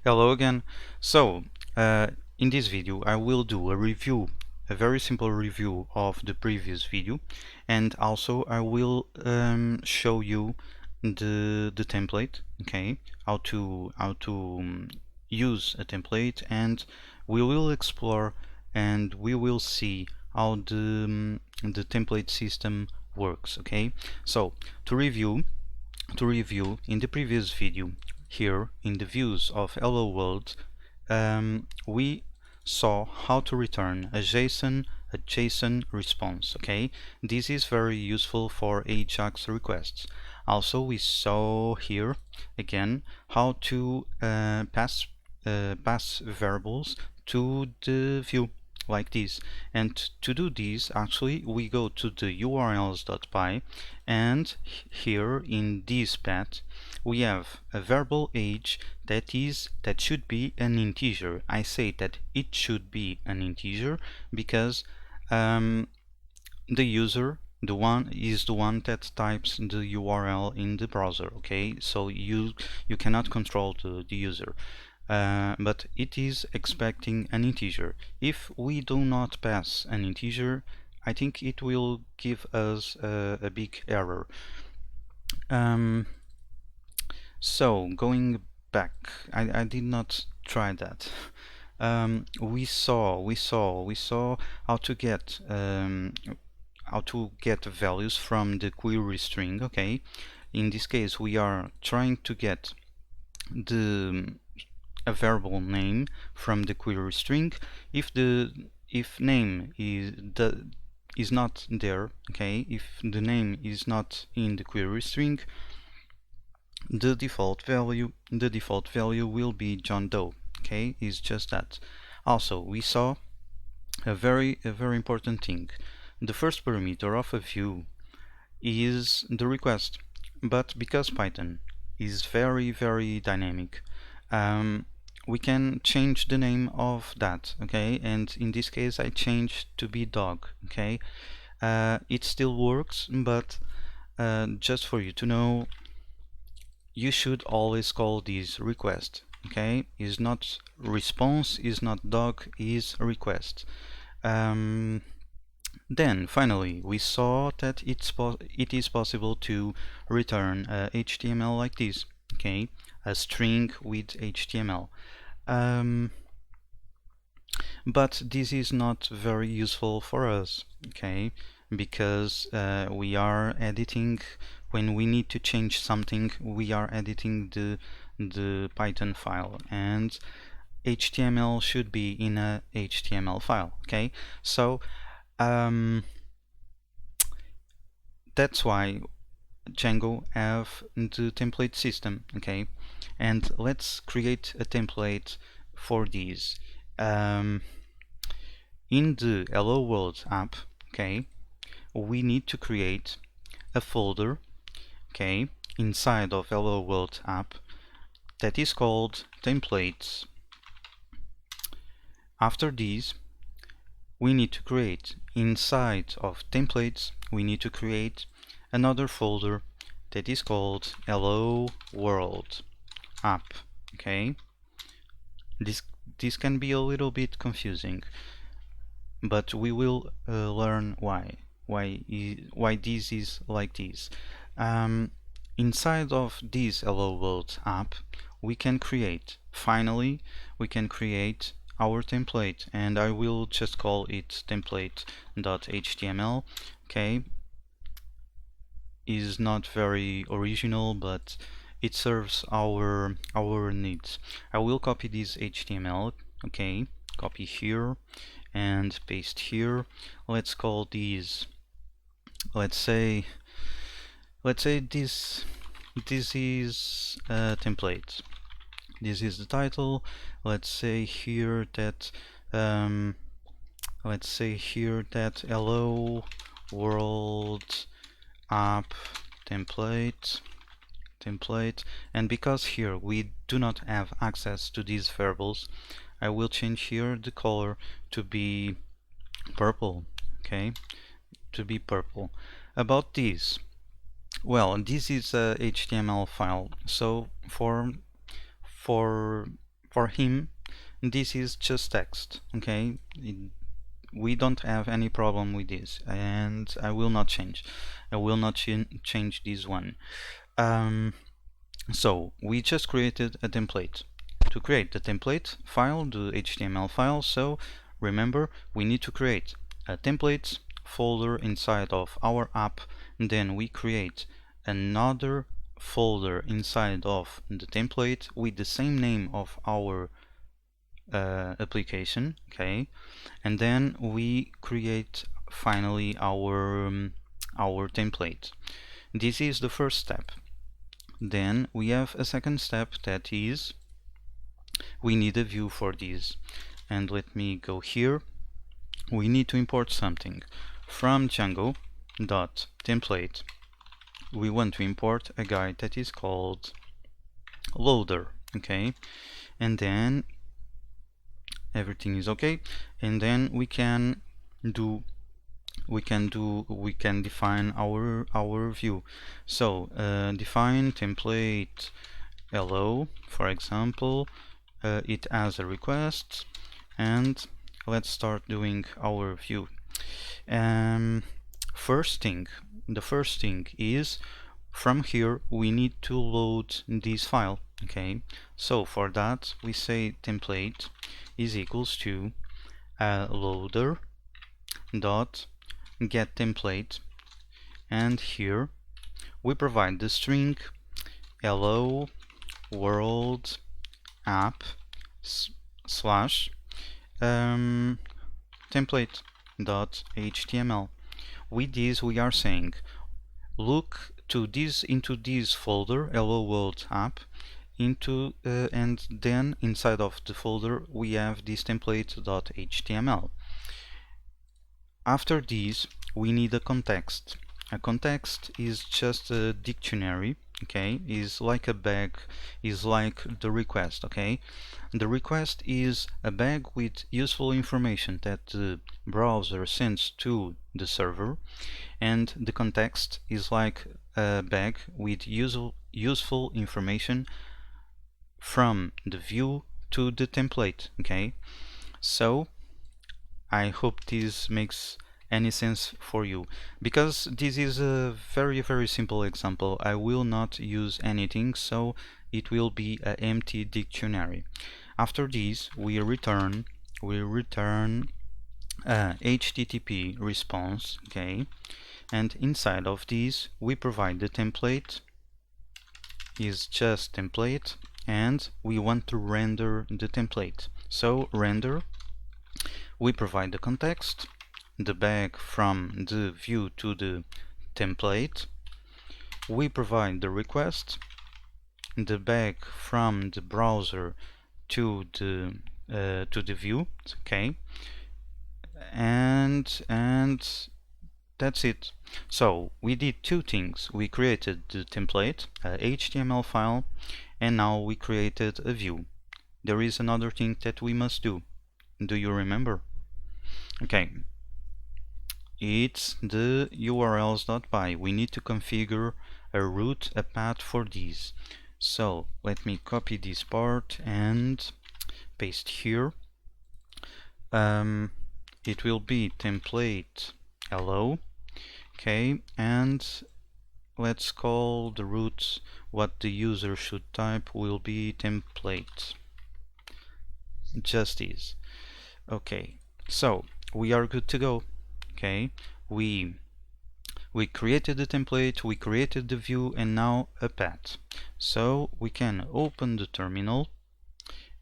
Hello again. So, in this video, I will do a review, a very simple review of the previous video, and also I will show you the template, okay, how to use a template, and we will explore and we will see how the template system works, okay. So, to review in the previous video, here in the views of Hello World, we saw how to return a JSON response. Okay, this is very useful for Ajax requests. Also, we saw here again how to pass variables to the view like this. And to do this, actually, we go to the urls.py, and here in this path we have a variable age that should be an integer. I say that it should be an integer because the user, the one that types the URL in the browser. Okay, so you cannot control the user. But it is expecting an integer. If we do not pass an integer, I think it will give us a big error. So going back, I did not try that. We saw how to get values from the query string. Okay, in this case we are trying to get a variable name from the query string. If name is not there, okay, if the name is not in the query string, the default value will be John Doe. Okay, is just that. Also, we saw a very important thing. The first parameter of a view is the request, but because Python is very dynamic, we can change the name of that. Okay, and in this case I changed to be dog. Okay, it still works, but just for you to know, you should always call this request. Okay, is not response, is not dog, is request. Then finally we saw that it is possible to return HTML like this. Okay, a string with HTML. But this is not very useful for us, okay, because we are editing. When we need to change something, we are editing the Python file, and HTML should be in a HTML file. Okay, so that's why Django have the template system. Okay, and let's create a template for these. In the Hello World app, okay, we need to create a folder, okay, inside of Hello World app that is called templates. After this, we need to create inside of templates, we need to create another folder that is called Hello World app. Okay, this can be a little bit confusing, but we will learn why this is like this. Inside of this Hello World app, we can create our template, and I will just call it template.html. Okay, is not very original, but it serves our needs. I will copy this HTML. Okay, copy here and paste here. Let's call these, let's say this is a template. This is the title. Let's say here that Hello World App template, and because here we do not have access to these variables, I will change here the color to be purple. Okay, to be purple. About this, well, this is a HTML file, so for For him, this is just text, okay? We don't have any problem with this, and I will not change. I will not change this one. So we just created a template. To create the template file, the HTML file, so remember, we need to create a templates folder inside of our app, and then we create another folder inside of the template with the same name of our application, okay? And then we create finally our template. This is the first step. Then we have a second step, that is we need a view for this. And let me go here. We need to import something from Django dot template. We want to import a guide that is called loader, okay? And then everything is okay, and then we can define our view. So define template hello, for example. It has a request, and let's start doing our view. The first thing is, from here we need to load this file, okay? So for that we say template is equals to loader dot get template, and here we provide the string hello world app slash template dot html. With this we are saying look to this into this folder hello world app into and then inside of the folder we have this template.html. After this we need a context. A context is just a dictionary, okay? Is like a bag, is like the request, okay? The request is a bag with useful information that the browser sends to the server, and the context is like a bag with useful information from the view to the template, okay? So I hope this makes any sense for you, because this is a very simple example. I will not use anything, so it will be an empty dictionary. After this we return HTTP response, okay? And inside of this we provide the template is just template, and we want to render the template. So render, we provide the context, the bag from the view to the template, we provide the request, the bag from the browser to the view, okay, and that's it. So we did two things. We created the template, a HTML file, and now we created a view. There is another thing that we must do. Do you remember? Okay, it's the urls.py. We need to configure a route, a path for this. So let me copy this part and paste here. It will be template hello, okay, and let's call the route, what the user should type will be template, just this. Okay, so we are good to go. Okay, we created the template, we created the view, and now a path. So we can open the terminal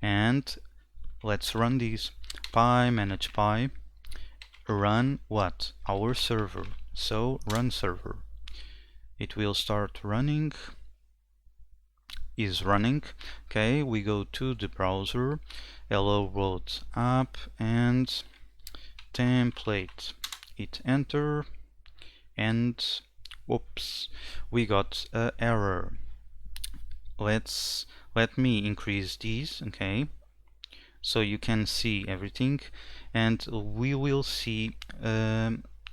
and let's run this. Py manage py, run what? Our server. So run server. It will start running, is running. Okay, we go to the browser, HelloWorldApp, and template. Hit enter, and whoops, we got an error. Let me increase these, okay, so you can see everything, and we will see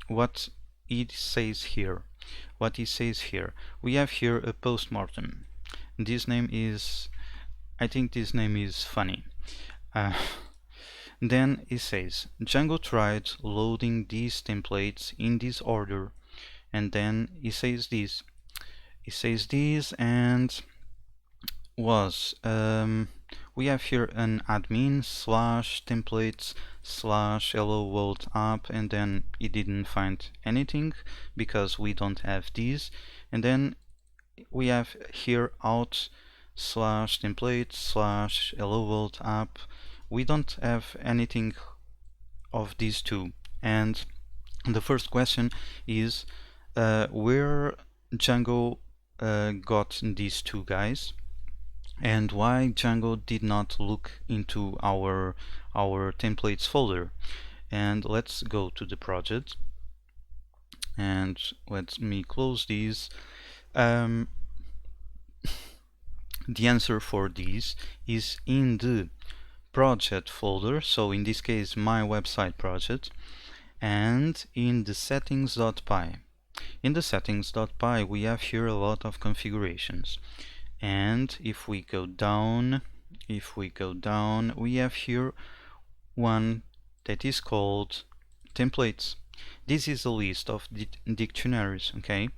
what it says here. We have here a postmortem. This name is I think this name is funny. Uh, then it says Django tried loading these templates in this order, and then it says this. It says this and was we have here an admin slash templates slash hello world app, and then it didn't find anything because we don't have these, and then we have here out slash templates slash hello world app. We don't have anything of these two, and the first question is where Django got these two guys, and why Django did not look into our templates folder. And let's go to the project and let me close these. The answer for these is in the project folder, so in this case my website project, and in the settings.py. In the settings.py we have here a lot of configurations, and if we go down, we have here one that is called templates. This is a list of dictionaries, okay?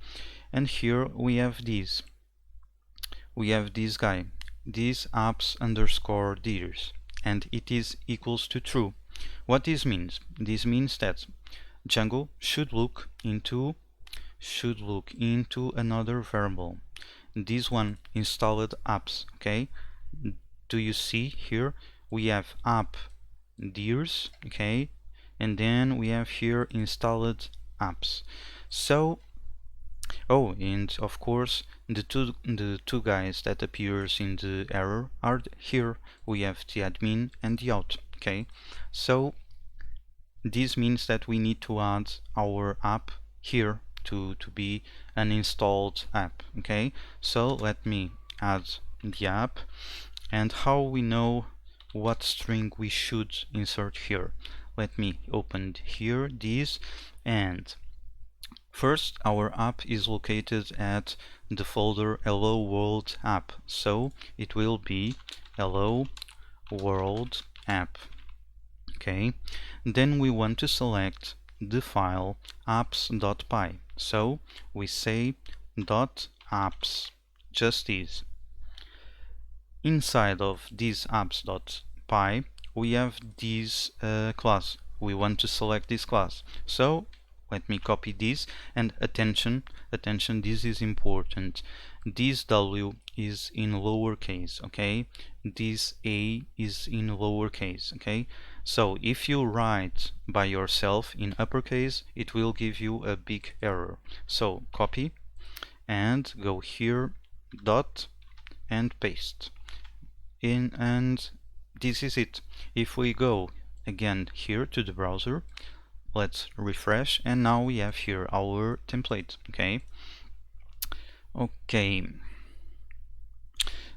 And here we have these. We have this guy, these apps underscore dears, and it is equals to true. What this means? This means that Django should look into another variable. This one, installed apps, okay? Do you see here we have app dears, okay, and then we have here installed apps. So oh, and of course the two guys that appears in the error are here. We have the admin and the out, okay? So this means that we need to add our app here to be an installed app, okay? So let me add the app, and how we know what string we should insert here. Let me open here this, and first our app is located at the folder Hello World App, so it will be Hello World App. Okay, then we want to select the file apps.py, so we say .apps, just this. Inside of this apps.py we have this class. We want to select this class, so let me copy this, and attention, this is important. This W is in lowercase, okay? This A is in lowercase, okay? So if you write by yourself in uppercase, it will give you a big error. So copy and go here, dot, and paste in, and this is it. If we go again here to the browser, let's refresh, and now we have here our template, okay? Okay,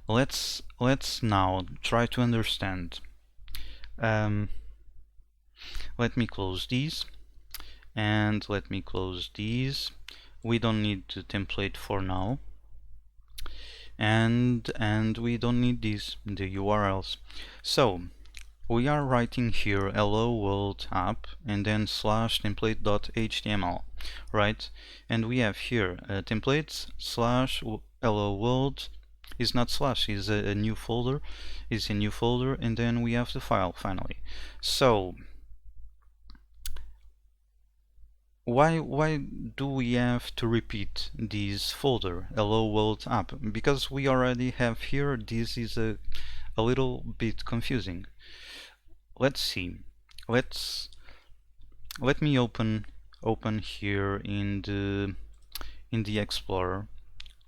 let's now try to understand. Let me close these, and let me close these. We don't need the template for now, and we don't need these, the URLs. So we are writing here hello world app and then slash template.html, right? And we have here templates slash hello world is not slash, is a new folder, and then we have the file finally. So why do we have to repeat this folder hello world app? Because we already have here. This is a little bit confusing. Let's see. Let me open here in the Explorer,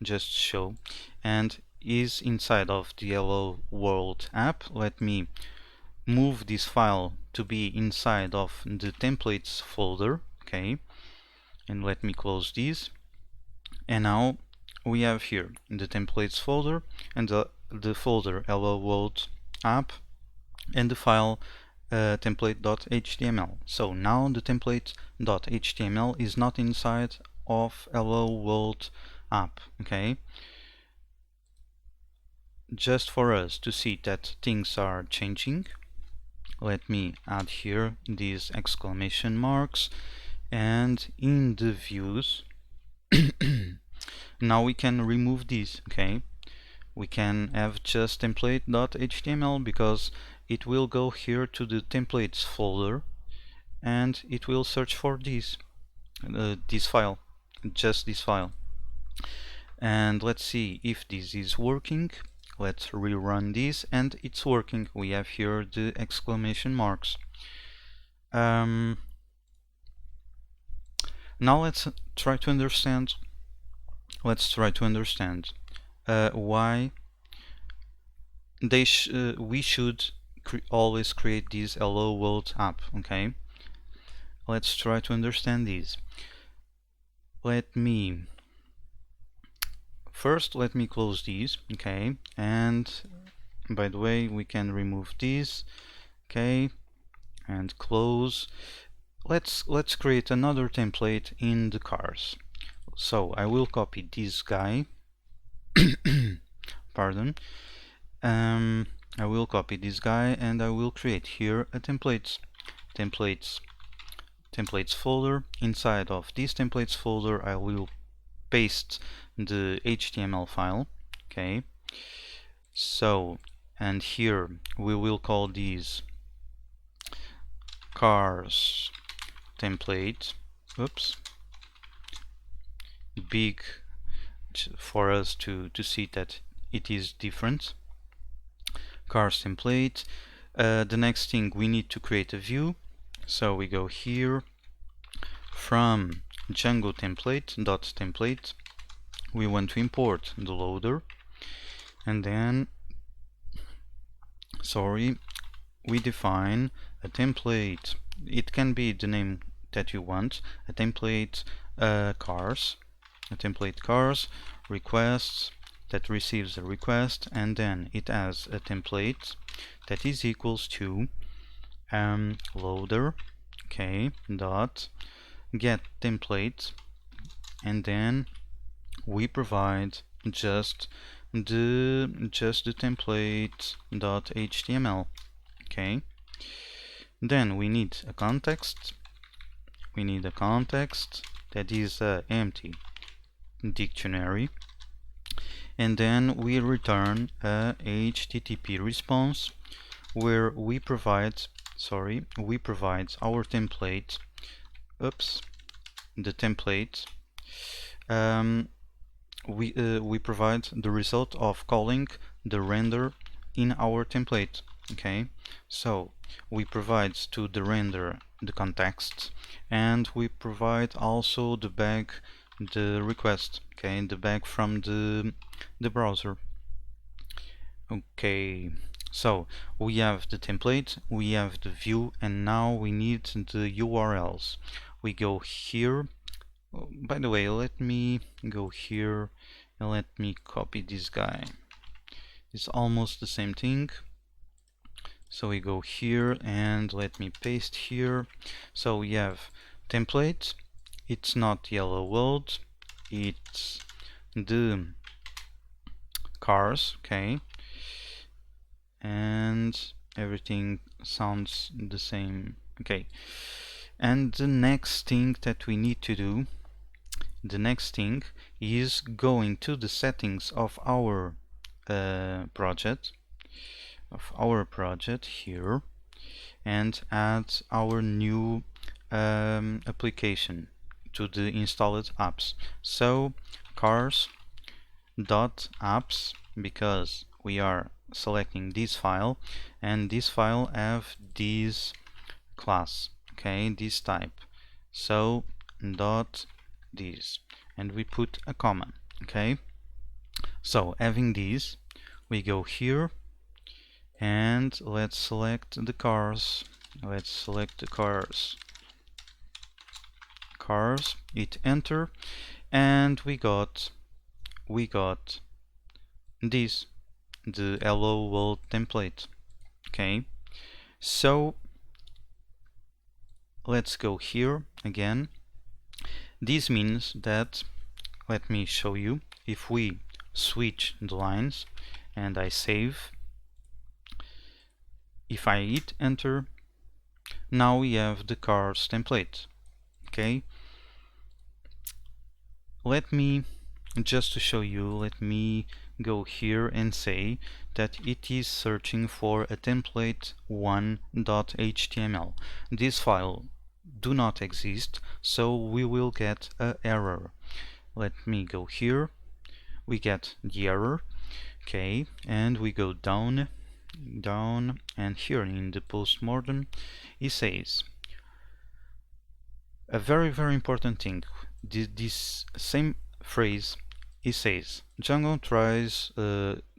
just show, and is inside of the hello world app. Let me move this file to be inside of the templates folder, okay, and let me close this, and now we have here the templates folder and the folder hello world app and the file template.html. So now the template.html is not inside of hello world app, okay? just for us to see that things are changing, let me add here these exclamation marks, and in the views now we can remove these. Okay, we can have just template.html because it will go here to the templates folder and it will search for this file, just this file. And let's see if this is working. Let's rerun this, and it's working. We have here the exclamation marks. Now let's try to understand. Why we should always create this Hello World app. Okay, let's try to understand this. Let me close these. Okay, and by the way, we can remove these. Okay, and close. Let's create another template in the cars. So I will copy this guy. Pardon. I will copy this guy and I will create here a templates folder. Inside of this templates folder I will paste the HTML file. Okay, so, and here we will call these cars template. Oops, big for us to see that it is different. Cars template. The next thing, we need to create a view, so we go here from Django template. We want to import the loader, and then we define a template. It can be the name that you want. A template cars requests that receives a request, and then it has a template that is equals to loader, okay, dot get template, and then we provide just the template dot html. Okay, then we need a context. That is an empty dictionary, and then we return a HTTP response where we provide our template. The template. We provide the result of calling the render in our template. Okay, so we provide to the render the context, and we provide also the request. Okay, the bag from the browser. Okay, so we have the template, we have the view, and now we need the URLs. We go here. Oh, by the way, let me go here and let me copy this guy. It's almost the same thing. So we go here and let me paste here. So we have template. It's not Hello World, it's the cars. Okay, and everything sounds the same. Okay, and the next thing that we need to do, is going to the settings of our project here, and add our new application to the installed apps. So cars.apps, because we are selecting this file, and this file have this class, okay, this type. So dot this, and we put a comma. Okay, so having these, we go here and let's select the cars. Hit enter, and we got this, the Hello World template. Okay, so let's go here again. This means that, let me show you, if we switch the lines and I save, if I hit enter, now we have the cars template. Okay, let me, just to show you, let me go here and say that it is searching for a template 1.html. This file do not exist, so we will get an error. Let me go here, we get the error. Okay, and we go down, and here in the postmortem it says a very important thing. This same phrase, it says Django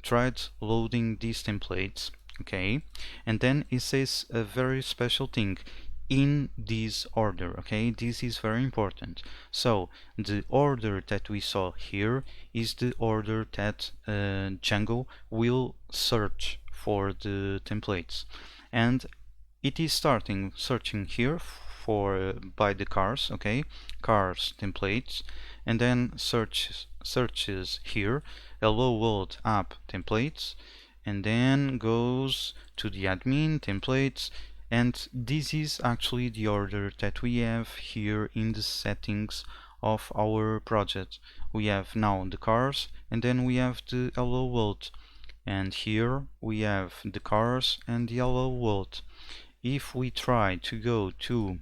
tried loading these templates. Okay, and then it says a very special thing, in this order. Okay, this is very important. So the order that we saw here is the order that Django will search for the templates, and it is searching here for by the cars. Okay, cars templates, and then searches here hello world app templates, and then goes to the admin templates, and this is actually the order that we have here in the settings of our project. We have now the cars, and then we have the hello world, and here we have the cars and the hello world. If we try to go to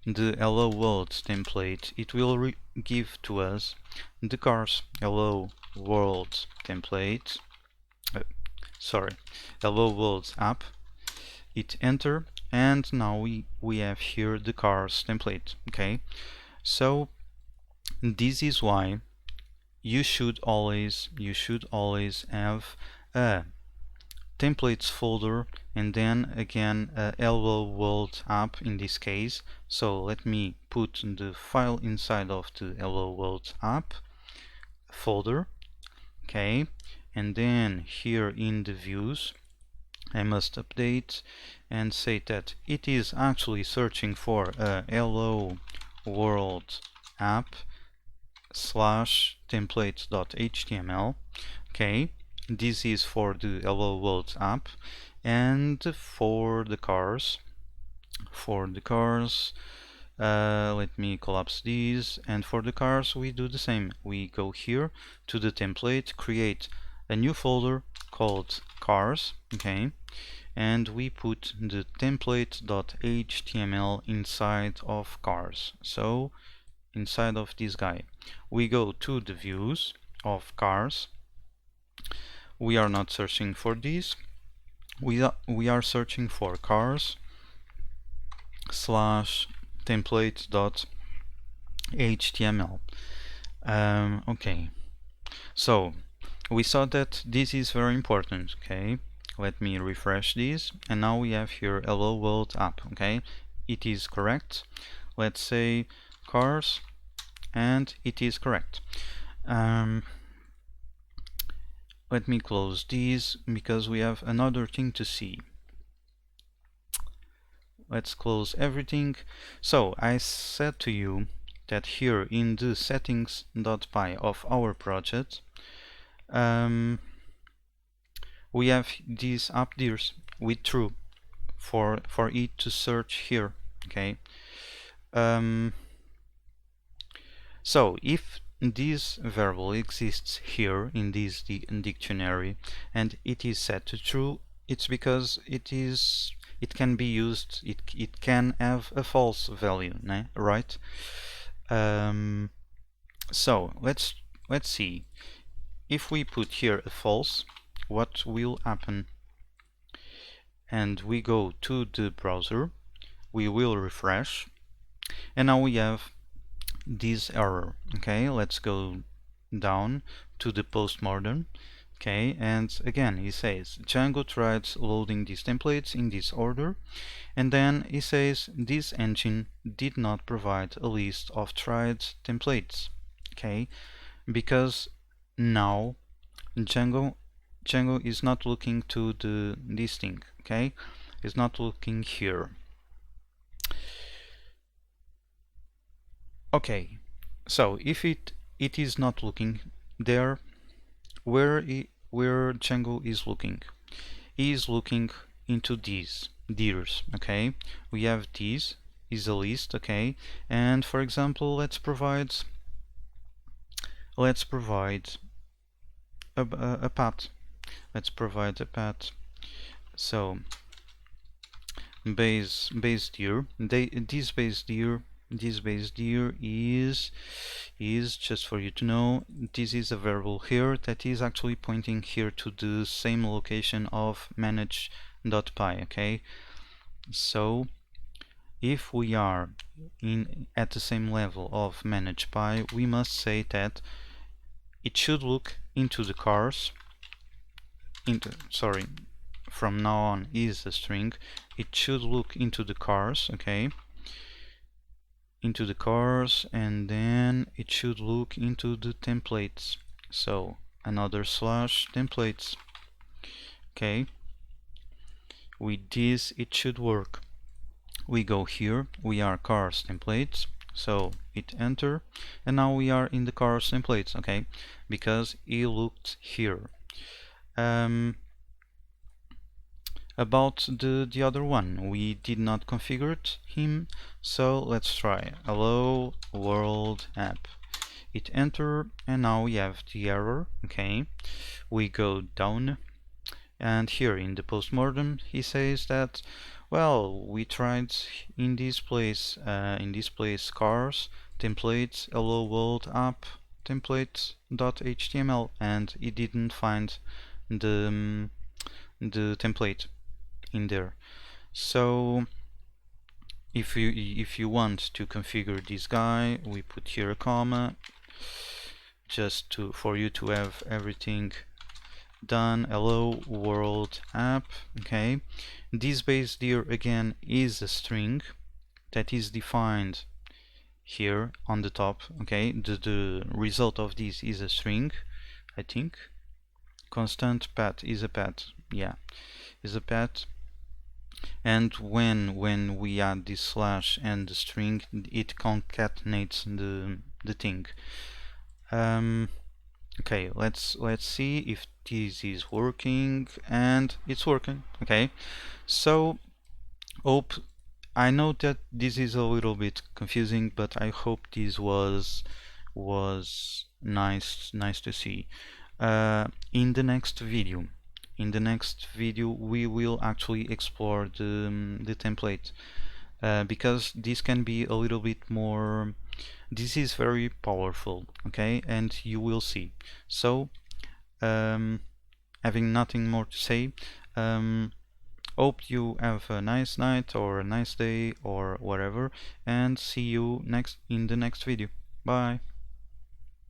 the hello world template, it will give to us the cars hello world template, sorry, hello world app. Hit enter, and now we have here the cars template. Okay, so this is why you should always have a templates folder, and then again a hello world app in this case. So let me put the file inside of the hello world app folder. Okay, and then here in the views I must update and say that it is actually searching for a hello world app slash templates.html. Okay, this is for the hello world app. And for the cars, let me collapse these, and for the cars we do the same. We go here to the template, create a new folder called cars. Okay, and we put the template.html inside of cars. So inside of this guy we go to the views of cars. We are not searching for this, we are searching for cars slash template.html. Okay, so we saw that this is very important. Okay, let me refresh this, and now we have here hello world app. Okay, it is correct. Let's say cars, and it is correct. Let me close these because we have another thing to see. Let's close everything. So I said to you that here in the settings.py of our project we have these appdirs with true for it to search here. Okay, so if this variable exists here in this dictionary and it is set to true, it's because it can be used, it can have a false value, right? So let's see. If we put here a false, what will happen? And we go to the browser, we will refresh, and now we have this error. Okay, let's go down to the postmortem. Okay, and again he says Django tried loading these templates in this order, and then he says this engine did not provide a list of tried templates. Okay, because now Django is not looking to this thing. Okay, it's not looking here. Okay, so if it is not looking there, where where Django is looking. He is looking into these deers. Okay, we have these is a list. Okay, and for example, let's provide a path. Let's provide a path. So base deer. This base deer is just for you to know. This is a variable here that is actually pointing here to the same location of manage.py. Okay, so if we are at the same level of manage.py, we must say that it should look into the cars. Sorry, from now on is a string. It should look into the cars. Okay, into the cars, and then it should look into the templates. So another slash templates. Okay, with this it should work. We go here, we are cars templates, so hit enter, and now we are in the cars templates. Okay, because he looked here. About the other one, we did not configure him, so let's try hello world app. Hit enter, and now we have the error. Okay, we go down, and here in the postmortem he says that, well, we tried in this place cars templates hello world app templates.html, and it didn't find the template in there. So if you want to configure this guy, we put here a comma just for you to have everything done. Hello world app. Okay, this base deer again is a string that is defined here on the top. Okay, the result of this is a string, I think. Constant path is a path. Yeah, is a path. And when we add this slash and the string, it concatenates the thing. Okay, let's see if this is working, and it's working. Okay, so hope I know that this is a little bit confusing, but I hope this was nice to see. In the next video, we will actually explore the template, because this can be a little bit more. This is very powerful. Okay, and you will see. So having nothing more to say, hope you have a nice night or a nice day or whatever, and see you in the next video. Bye.